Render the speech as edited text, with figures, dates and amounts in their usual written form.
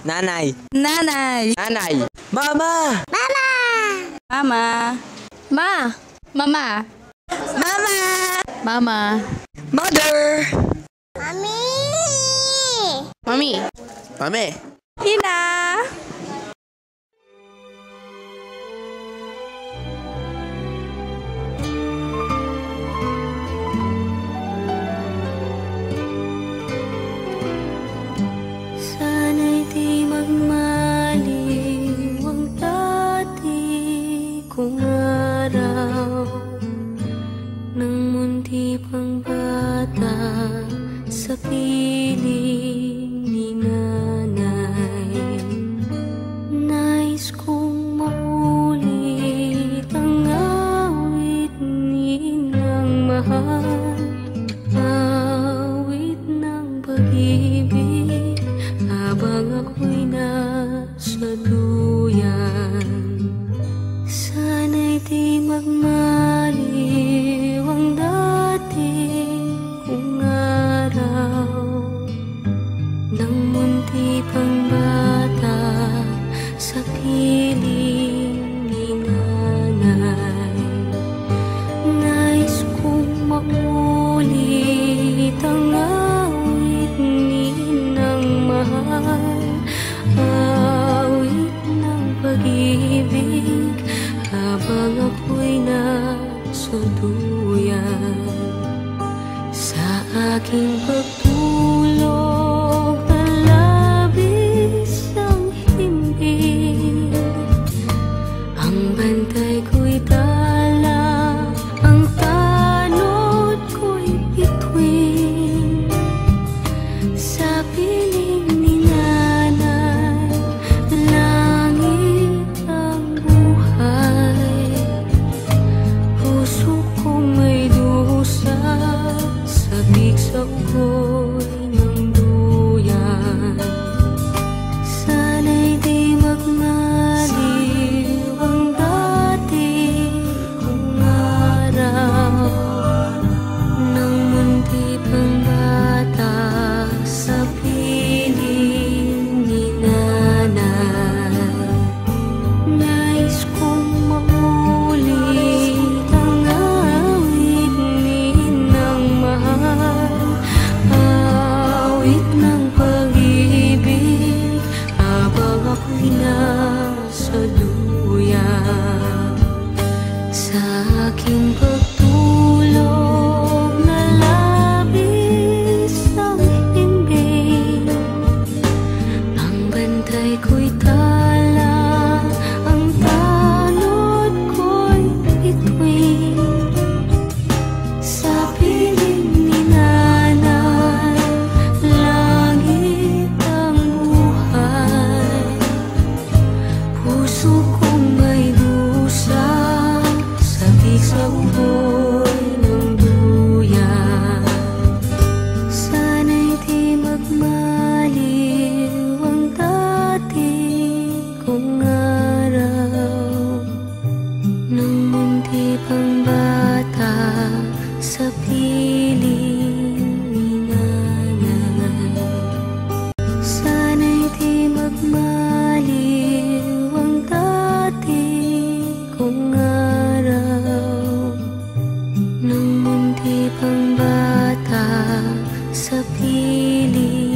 Nanay. Nanay. Nanay. Mama. Mama! Mama. Ma. Mama. Mama. Mama. Mother. Mami! Mami. Mami. Ina. Sana'y di magmaliw ang dati kong araw nang munti pang bata sa piling ni nanay. Nais kong maulit ang awit ninang mahal, awit ng pag-ibig habang ako'y nasa duyan. Sana'y di magmaliw ang dati kong araw nang munti pang bata sa piling ni nanay. Nais kong maulit ang awit ninang mahal, awit ng pag-ibig habang ako'y nasa duyan. Sa aking pagtulog na labis ang himbing, ang bantay ko'y tala, ang tanod ko'y bituin. Sa piling ni nanay, langit ang buhay. Puso kong may dusa, sabik sa ugoy ng duyan. Sana'y di magmaliw ang dati kong araw nang munti pang bata sa piling ni nanay. Nais kong maulit ang awit ninang mahal, awit ng pag-ibig habang ako'y nasa duyan. Sa aking pagtulog na labis ang himbing, ang bantay ko'y tala, ang tanod ko'y bituin. Sa piling ni nanay, langit ang buhay. Puso kong may dusa, sabik sa ugoy ng duyan. Sana'y di magmaliw ang dati kong araw nang munti pang bata sa piling ni nanay. Sana'y di magmaliw ang dati kong araw nang munti pang bata sa piling